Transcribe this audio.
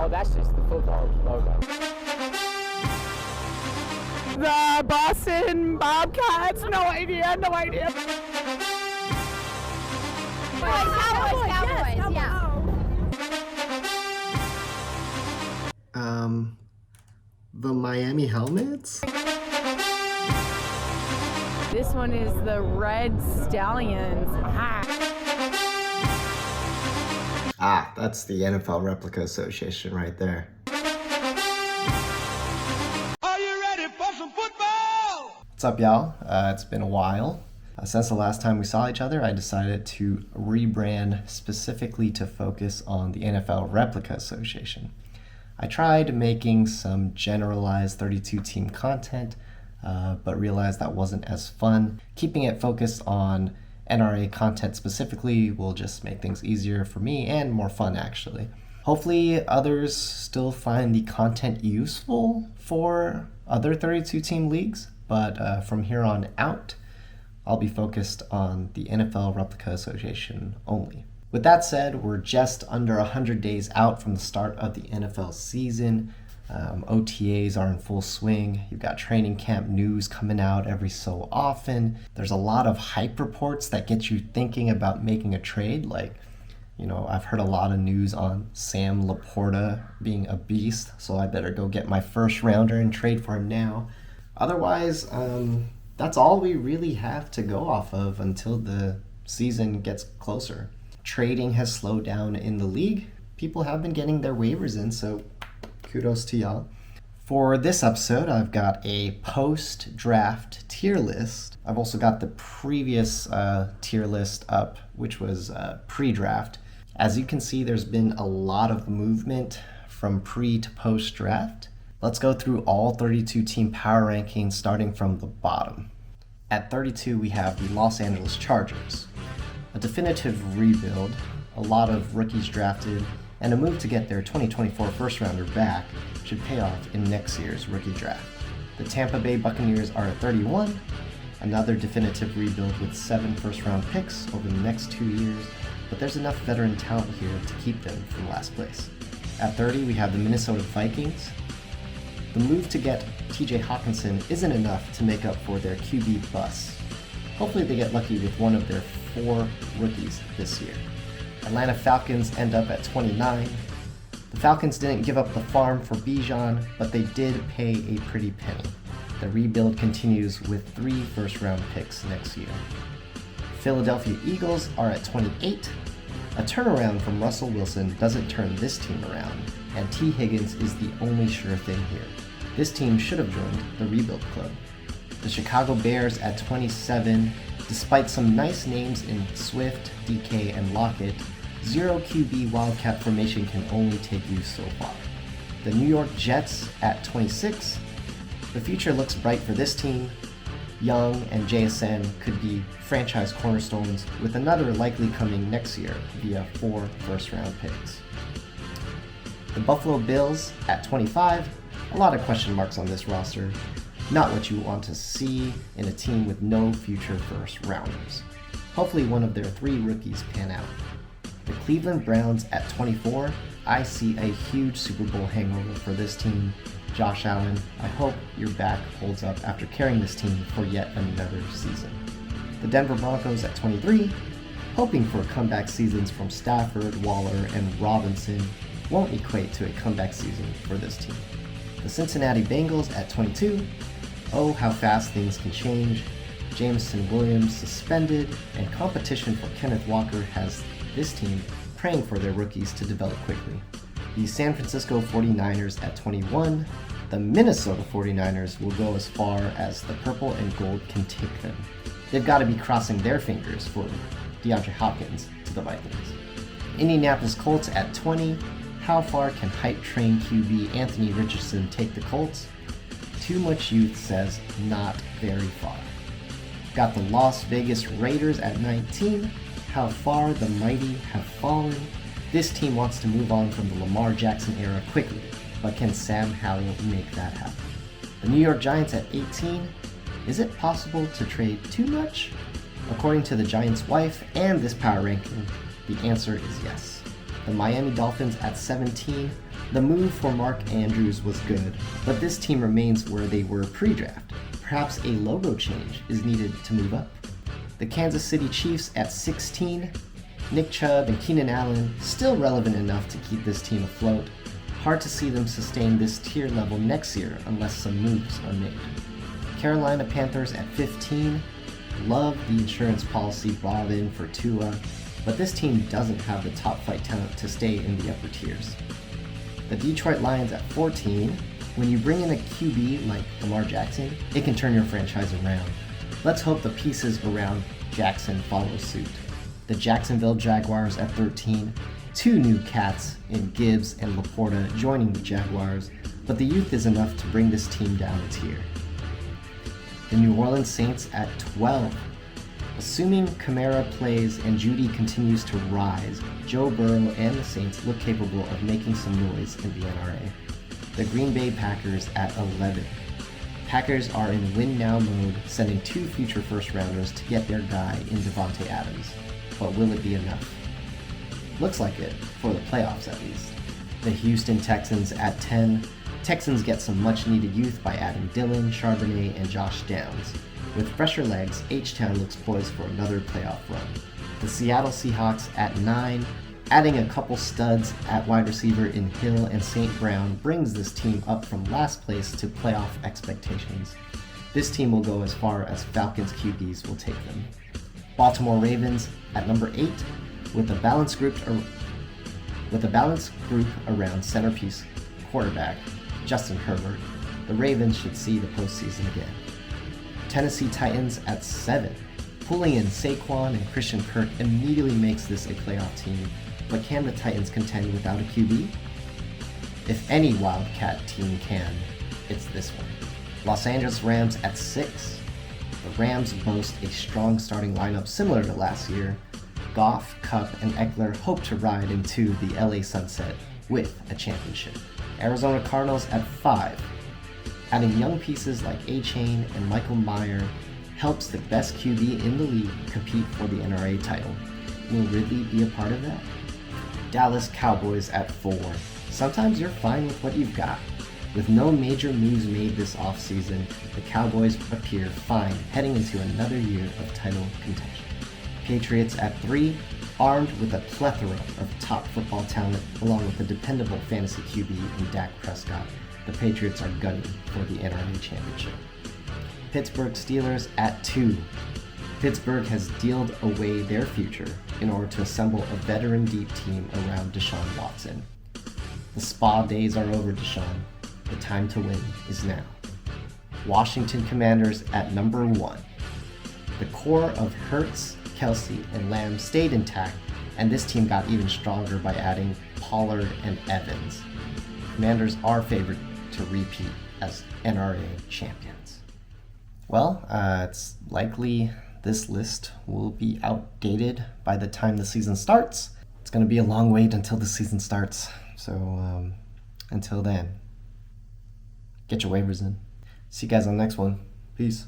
Oh, that's just the football logo. The Boston Bobcats? No idea. Cowboys, yeah. The Miami Helmets? This one is the Red Stallions. Ah, that's the NFL Replica Association right there. Are you ready for some football? What's up, y'all? It's been a while. Since the last time we saw each other, I decided to rebrand specifically to focus on the NFL Replica Association. I tried making some generalized 32-team content, but realized that wasn't as fun. Keeping it focused on NRA content specifically will just make things easier for me and more fun, actually. Hopefully others still find the content useful for other 32-team leagues, but from here on out, I'll be focused on the NFL Replica Association only. With that said, we're just under 100 days out from the start of the NFL season. OTAs are in full swing. You've got training camp news coming out every so often. There's a lot of hype reports that get you thinking about making a trade. Like, I've heard a lot of news on Sam Laporta being a beast, so I better go get my first rounder and trade for him now. Otherwise, that's all we really have to go off of until the season gets closer. Trading has slowed down in the league. People have been getting their waivers in, so kudos to y'all. For this episode, I've got a post-draft tier list. I've also got the previous tier list up, which was pre-draft. As you can see, there's been a lot of movement from pre to post-draft. Let's go through all 32-team power rankings starting from the bottom. At 32, we have the Los Angeles Chargers. A definitive rebuild, a lot of rookies drafted, and a move to get their 2024 first-rounder back should pay off in next year's rookie draft. The Tampa Bay Buccaneers are at 31, another definitive rebuild with 7 first-round picks over the next 2 years, but there's enough veteran talent here to keep them from last place. At 30, we have the Minnesota Vikings. The move to get TJ Hawkinson isn't enough to make up for their QB bust. Hopefully they get lucky with one of their 4 rookies this year. Atlanta Falcons end up at 29. The Falcons didn't give up the farm for Bijan, but they did pay a pretty penny. The rebuild continues with 3 first-round picks next year. Philadelphia Eagles are at 28. A turnaround from Russell Wilson doesn't turn this team around, and T. Higgins is the only sure thing here. This team should have joined the rebuild club. The Chicago Bears at 27. Despite some nice names in Swift, DK, and Lockett, 0 QB Wildcat formation can only take you so far. The New York Jets at 26. The future looks bright for this team. Young and JSN could be franchise cornerstones, with another likely coming next year via 4 first-round picks. The Buffalo Bills at 25. A lot of question marks on this roster. Not what you want to see in a team with no future first-rounders. Hopefully one of their 3 rookies pan out. The Cleveland Browns at 24. I see a huge Super Bowl hangover for this team. Josh Allen, I hope your back holds up after carrying this team for yet another season. The Denver Broncos at 23. Hoping for comeback seasons from Stafford, Waller, and Robinson won't equate to a comeback season for this team. The Cincinnati Bengals at 22. Oh, how fast things can change. Jameson Williams suspended, and competition for Kenneth Walker has this team praying for their rookies to develop quickly. The San Francisco 49ers at 21. The Minnesota 49ers will go as far as the purple and gold can take them. They've got to be crossing their fingers for DeAndre Hopkins to the Vikings. Indianapolis Colts at 20. How far can hype-train QB Anthony Richardson take the Colts? Too much youth says not very far. Got the Las Vegas Raiders at 19. How far the mighty have fallen. This team wants to move on from the Lamar Jackson era quickly, but can Sam Howell make that happen? The New York Giants at 18. Is it possible to trade too much? According to the Giants' wife and this power ranking, the answer is yes. The Miami Dolphins at 17. The move for Mark Andrews was good, but this team remains where they were pre-draft. Perhaps a logo change is needed to move up. The Kansas City Chiefs at 16, Nick Chubb and Keenan Allen still relevant enough to keep this team afloat. Hard to see them sustain this tier level next year unless some moves are made. Carolina Panthers at 15, love the insurance policy brought in for Tua, but this team doesn't have the top flight talent to stay in the upper tiers. The Detroit Lions at 14, when you bring in a QB like Lamar Jackson, it can turn your franchise around. Let's hope the pieces around Jackson follow suit. The Jacksonville Jaguars at 13, two new cats in Gibbs and Laporta joining the Jaguars, but the youth is enough to bring this team down a tier. The New Orleans Saints at 12. Assuming Kamara plays and Judy continues to rise, Joe Burrow and the Saints look capable of making some noise in the NRA. The Green Bay Packers at 11. Packers are in win-now mode, sending 2 future first-rounders to get their guy in Devontae Adams. But will it be enough? Looks like it, for the playoffs at least. The Houston Texans at 10. Texans get some much-needed youth by adding Dylan, Charbonnet, and Josh Downs. With fresher legs, H-Town looks poised for another playoff run. The Seattle Seahawks at 9. Adding a couple studs at wide receiver in Hill and St. Brown brings this team up from last place to playoff expectations. This team will go as far as Falcons QBs will take them. Baltimore Ravens at number 8, with a balanced group around centerpiece quarterback Justin Herbert. The Ravens should see the postseason again. Tennessee Titans at 7. Pulling in Saquon and Christian Kirk immediately makes this a playoff team, but can the Titans contend without a QB? If any Wildcat team can, it's this one. Los Angeles Rams at 6. The Rams boast a strong starting lineup similar to last year. Goff, Kupp, and Eckler hope to ride into the LA sunset with a championship. Arizona Cardinals at 5. Adding young pieces like A-Chain and Michael Mayer helps the best QB in the league compete for the NRA title. Will Ridley be a part of that? Dallas Cowboys at 4. Sometimes you're fine with what you've got. With no major moves made this offseason, the Cowboys appear fine heading into another year of title contention. Patriots at 3, armed with a plethora of top football talent along with a dependable fantasy QB in Dak Prescott, the Patriots are gunning for the NRA championship. Pittsburgh Steelers at 2. Pittsburgh has dealed away their future in order to assemble a veteran deep team around Deshaun Watson. The spa days are over, Deshaun. The time to win is now. Washington Commanders at number 1. The core of Hurts, Kelsey, and Lamb stayed intact, and this team got even stronger by adding Pollard and Evans. Commanders are favored to repeat as NRA champions. Well, it's likely this list will be outdated by the time the season starts. It's going to be a long wait until the season starts, so until then, get your waivers in. See you guys on the next one. Peace.